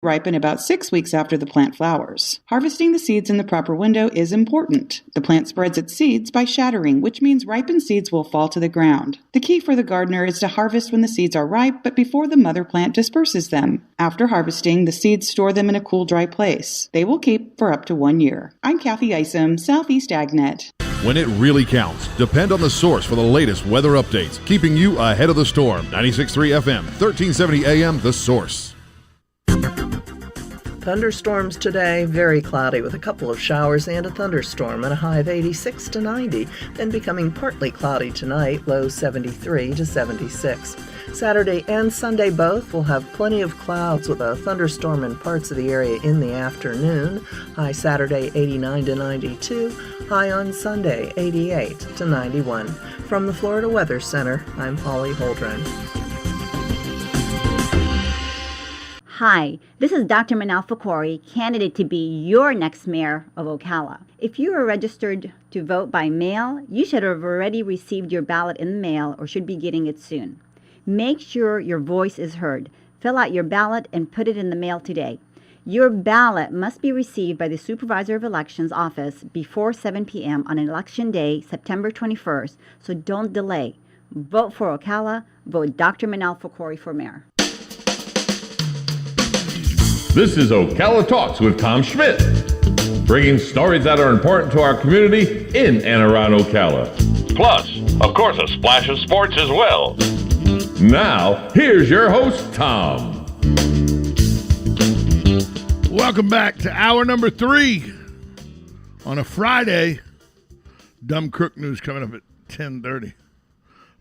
ripen about 6 weeks after the plant flowers. Harvesting the seeds in the proper window is important. The plant spreads its seeds by shattering, which means ripened seeds will fall to the ground. The key for the gardener is to harvest when the seeds are ripe, but before the mother plant disperses them. After harvesting, the seeds store them in a cool, dry place. They will keep for up to 1 year. I'm Kathy Isom, Southeast AgNet. When it really counts, depend on the source for the latest weather updates, keeping you ahead of the storm. 96.3 FM, 1370 AM, The Source. Thunderstorms today, very cloudy with a couple of showers and a thunderstorm and a high of 86 to 90, then becoming partly cloudy tonight, low 73 to 76. Saturday and Sunday both will have plenty of clouds with a thunderstorm in parts of the area in the afternoon. High Saturday 89 to 92, high on Sunday 88 to 91. From the Florida Weather Center, I'm Holly Holdren. Hi, this is Dr. Manal Fakori, candidate to be your next mayor of Ocala. If you are registered to vote by mail, you should have already received your ballot in the mail or should be getting it soon. Make sure your voice is heard. Fill out your ballot and put it in the mail today. Your ballot must be received by the Supervisor of Elections office before 7 p.m. on Election Day, September 21st, so don't delay. Vote for Ocala. Vote Dr. Manal Fakori for mayor. This is Ocala Talks with Tom Schmidt, bringing stories that are important to our community in and around Ocala. Plus, of course, a splash of sports as well. Now, here's your host, Tom. Welcome back to hour number 3 on a Friday. Dumb Crook News coming up at 10:30.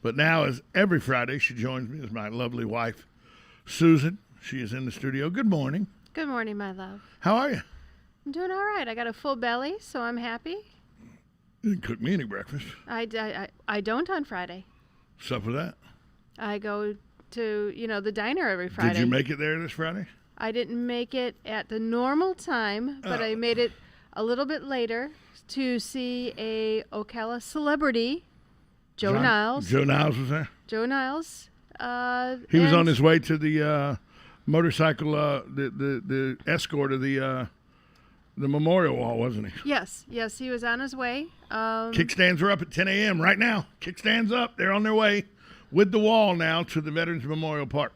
But now, as every Friday, she joins me as my lovely wife, Susan. She is in the studio. Good morning. Good morning, my love. How are you? I'm doing all right. I got a full belly, so I'm happy. You didn't cook me any breakfast. I don't on Friday. What's up with that? I go to, the diner every Friday. Did you make it there this Friday? I didn't make it at the normal time, but I made it a little bit later to see a Ocala celebrity, Joe Niles. Joe Niles was there? Joe Niles. He was on his way to the motorcycle, the escort of the memorial wall, wasn't he? Yes, he was on his way. Kickstands are up at 10 a.m. right now. Kickstands up. They're on their way with the wall now to the Veterans Memorial Park.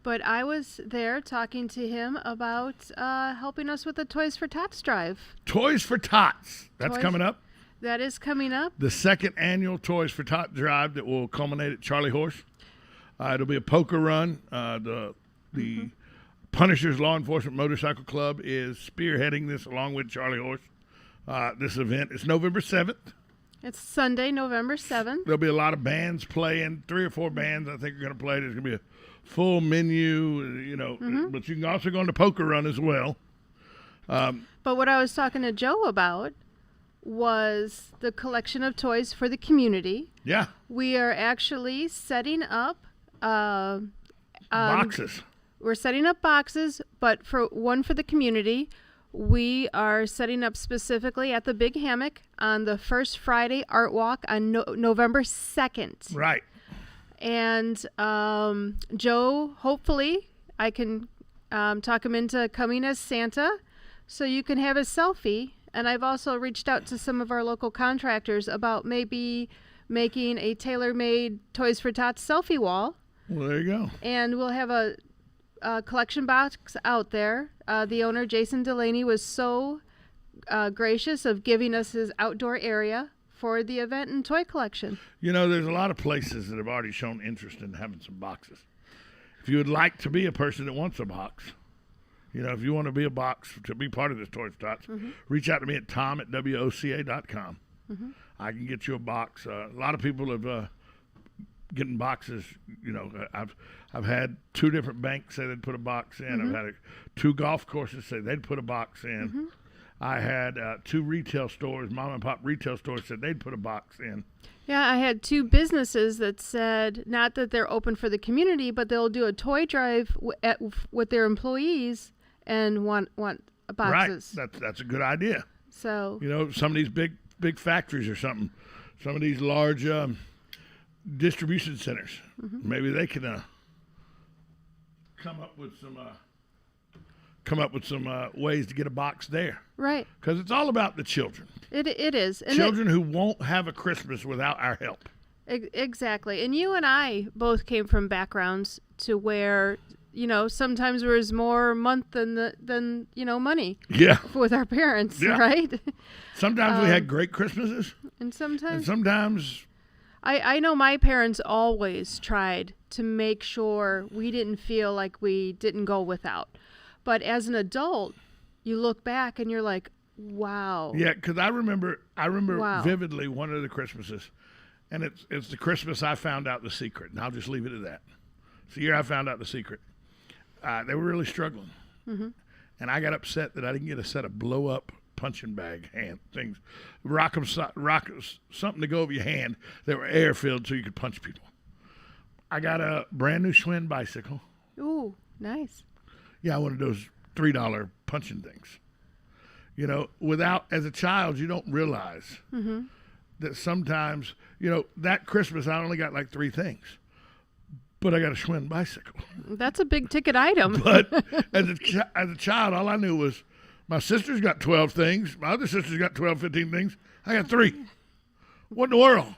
But I was there talking to him about helping us with the Toys for Tots drive. Toys for Tots. That's coming up. That is coming up. The second annual Toys for Tots drive that will culminate at Charlie Horse. It'll be a poker run. The Punishers Law Enforcement Motorcycle Club is spearheading this along with Charlie Horse. This event is November 7th. It's Sunday, November 7th. There'll be a lot of bands playing. 3 or 4 bands I think are going to play. There's going to be a full menu, but you can also go on the poker run as well. But what I was talking to Joe about was the collection of toys for the community. Yeah. We are actually setting up boxes. We're setting up boxes, but for the community. We are setting up specifically at the Big Hammock on the first Friday Art Walk on November 2nd. Right. And Joe, hopefully, I can talk him into coming as Santa so you can have a selfie. And I've also reached out to some of our local contractors about maybe making a tailor-made Toys for Tots selfie wall. Well, there you go. And we'll have a collection box out there. The owner, Jason Delaney, was so gracious of giving us his outdoor area for the event and toy collection. There's a lot of places that have already shown interest in having some boxes. If you would like to be a person that wants a box, if you want to be a box to be part of this Toys for Tots, reach out to me at tom@woca.com. I can get you a box. A lot of people have getting boxes. I've had 2 different banks say they'd put a box in. I've had 2 golf courses say they'd put a box in. I had 2 retail stores, mom and pop retail stores, said they'd put a box in. Yeah, I had 2 businesses that said not that they're open for the community, but they'll do a toy drive with their employees and want boxes. Right, that's a good idea. So some of these big factories or something, some of these large distribution centers, maybe they can come up with some come up with some ways to get a box there. Right. Because it's all about the children. It is. And children who won't have a Christmas without our help. Exactly. And you and I both came from backgrounds to where, sometimes there was more month than money. Yeah. With our parents, yeah. right? Sometimes we had great Christmases. And sometimes I know my parents always tried to make sure we didn't feel like we didn't go without. But as an adult, you look back and you're like, wow. Yeah, because I remember wow. vividly one of the Christmases, and it's the Christmas I found out the secret, and I'll just leave it at that. It's the year I found out the secret. They were really struggling, and I got upset that I didn't get a set of blow-up punching bag hand things, rock something to go over your hand that were air-filled so you could punch people. I got a brand new Schwinn bicycle. Ooh, nice. Yeah, one of those $3 punching things. As a child, you don't realize that sometimes, that Christmas I only got like 3 things, but I got a Schwinn bicycle. That's a big ticket item. But as a child, all I knew was my sister's got 12 things. My other sister's got 12, 15 things. I got 3. What in the world?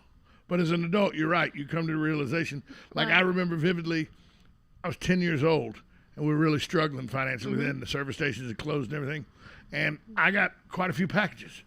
But as an adult, you're right. You come to the realization. Like I remember vividly, I was 10 years old, and we were really struggling financially then. The service stations had closed and everything. And I got quite a few packages.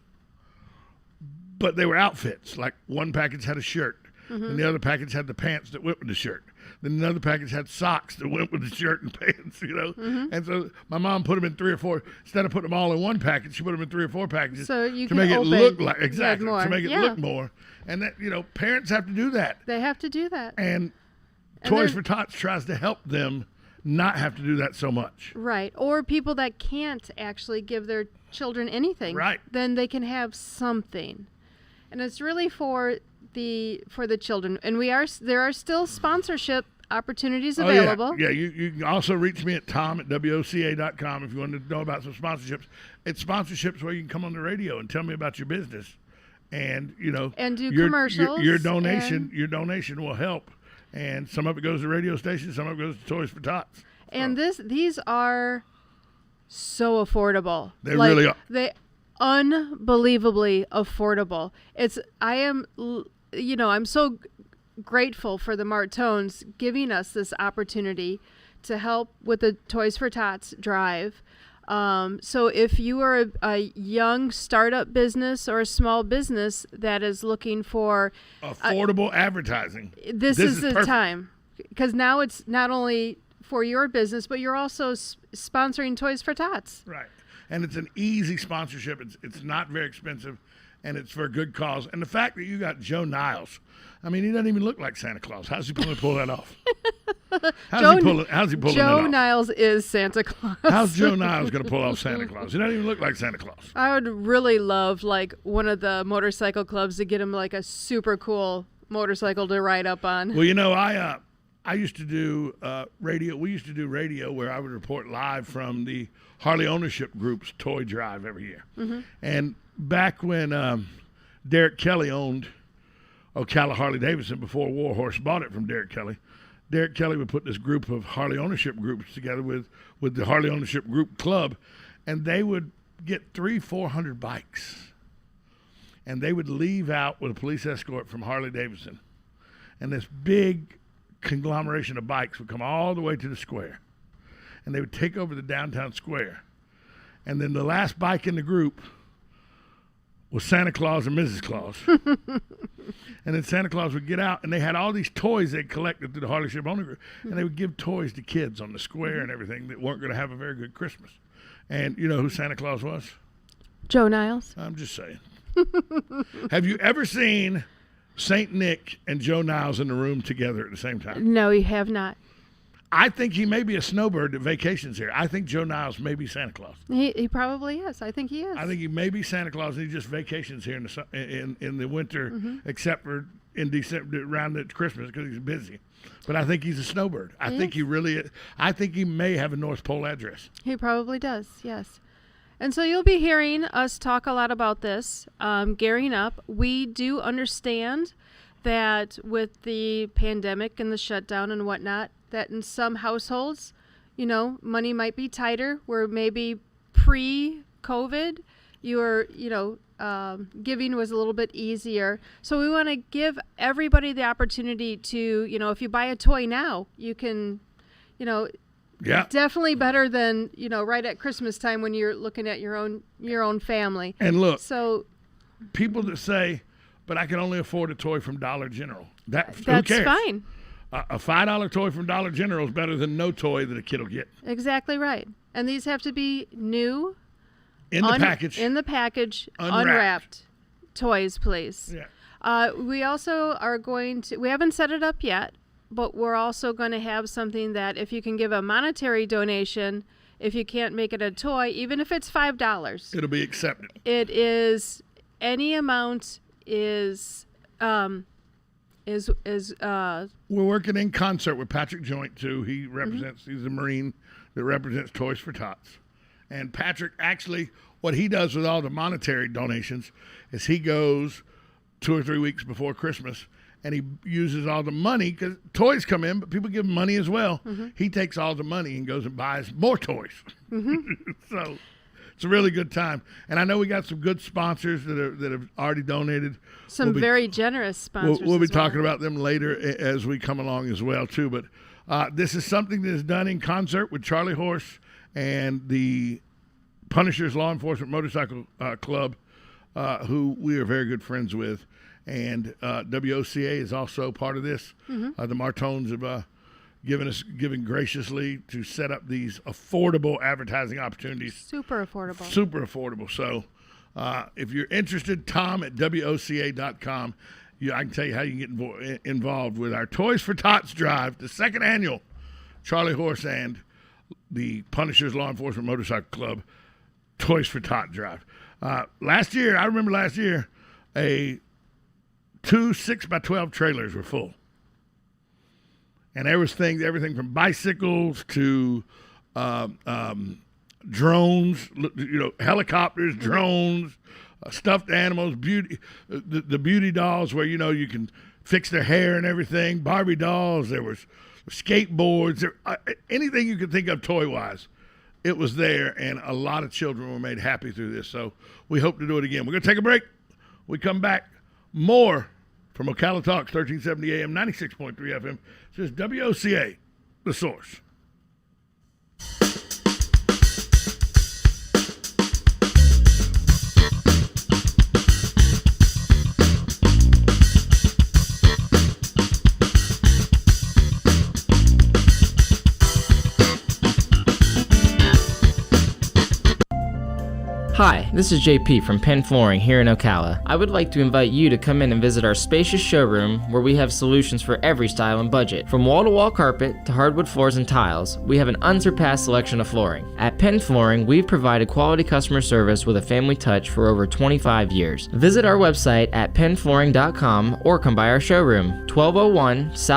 But they were outfits. Like one package had a shirt. And the other package had the pants that went with the shirt. Then another package had socks that went with the shirt and pants, And so my mom put them in 3 or 4. Instead of putting them all in one package, she put them in 3 or 4 packages so you to make it look like more. To make it look more. And that parents have to do that. They have to do that. And Toys for Tots tries to help them not have to do that so much. Right. Or people that can't actually give their children anything. Right. Then they can have something. And it's really for the children. And there are still sponsorship opportunities available. Yeah, you can also reach me at tom@woca.com if you want to know about some sponsorships. It's sponsorships where you can come on the radio and tell me about your business. And and do commercials. Your donation will help. And some of it goes to radio stations, some of it goes to Toys for Tots. And these are so affordable. They really are. They unbelievably affordable. I'm so grateful for the Martones giving us this opportunity to help with the Toys for Tots drive. So if you are a young startup business or a small business that is looking for affordable advertising, this is the time, because now it's not only for your business, but you're also sponsoring Toys for Tots. Right. And it's an easy sponsorship. It's not very expensive, and it's for a good cause. And the fact that you got Joe Niles, I mean, he doesn't even look like Santa Claus. How's he going to pull that off? How's he pulling that off? Joe Niles is Santa Claus. How's Joe Niles going to pull off Santa Claus? He doesn't even look like Santa Claus. I would really love one of the motorcycle clubs to get him like a super cool motorcycle to ride up on. Well, I used to do radio. We used to do radio where I would report live from the Harley Ownership Group's toy drive every year. And back when Derek Kelly owned Ocala Harley Davidson, before Warhorse bought it from Derek Kelly would put this group of Harley Ownership Groups together with the Harley Ownership Group Club, and they would get 300-400 bikes, and they would leave out with a police escort from Harley Davidson, and this big conglomeration of bikes would come all the way to the square, and they would take over the downtown square, and then the last bike in the group was Santa Claus and Mrs. Claus. And then Santa Claus would get out, and they had all these toys they collected through the Harley Ship Owner Group, and they would give toys to kids on the square and everything that weren't going to have a very good Christmas. And you know who Santa Claus was? Joe Niles. I'm just saying. Have you ever seen St. Nick and Joe Niles in the room together at the same time? No, you have not. I think he may be a snowbird that vacations here. I think Joe Niles may be Santa Claus. He probably is. I think he is. I think he may be Santa Claus, and he just vacations here in the winter, except for in December around at Christmas because he's busy. But I think he's a snowbird. I think he really is. I think he may have a North Pole address. He probably does, yes. And so you'll be hearing us talk a lot about this, gearing up. We do understand that with the pandemic and the shutdown and whatnot, that in some households money might be tighter, where maybe pre-COVID, giving was a little bit easier. So we want to give everybody the opportunity to, if you buy a toy now, you can, definitely better than, right at Christmas time when you're looking at your own family. And look, so people that say, but I can only afford a toy from Dollar General. That's who cares? fine. A $5 toy from Dollar General is better than no toy that a kid will get. Exactly right. And these have to be new, In the package, unwrapped toys, please. Yeah. We also are we haven't set it up yet, but we're also going to have something that if you can give a monetary donation, if you can't make it a toy, even if it's $5, it'll be accepted. It is, any amount is we're working in concert with Patrick Joint too. He represents, he's a Marine that represents Toys for Tots. And Patrick, actually, what he does with all the monetary donations is he goes 2 or 3 weeks before Christmas and he uses all the money, because toys come in, but people give him money as well. He takes all the money and goes and buys more toys. So it's a really good time. And I know we got some good sponsors that have already donated. Some very generous sponsors. We'll be talking about them later as we come along as well, too. But this is something that is done in concert with Charlie Horse and the Punishers Law Enforcement Motorcycle Club, who we are very good friends with. And WOCA is also part of this. The Martones have given graciously to set up these affordable advertising opportunities. Super affordable. Super affordable. So if you're interested, Tom at WOCA.com. I can tell you how you can get involved with our Toys for Tots drive, the second annual Charlie Horse and the Punishers Law Enforcement Motorcycle Club Toys for Tots drive. Last year, two 6x12 trailers were full. And there was everything from bicycles to drones, helicopters, drones, stuffed animals, the beauty dolls where, you can fix their hair and everything, Barbie dolls, there was skateboards, anything you could think of toy-wise, it was there, and a lot of children were made happy through this. So we hope to do it again. We're going to take a break. We come back, more from Ocala Talks, 1370 AM, 96.3 FM. This is WOCA, The Source. Hi, this is JP from Penn Flooring here in Ocala. I would like to invite you to come in and visit our spacious showroom where we have solutions for every style and budget. From wall-to-wall carpet to hardwood floors and tiles, we have an unsurpassed selection of flooring. At Penn Flooring, we've provided quality customer service with a family touch for over 25 years. Visit our website at pennflooring.com or come by our showroom, 1201 South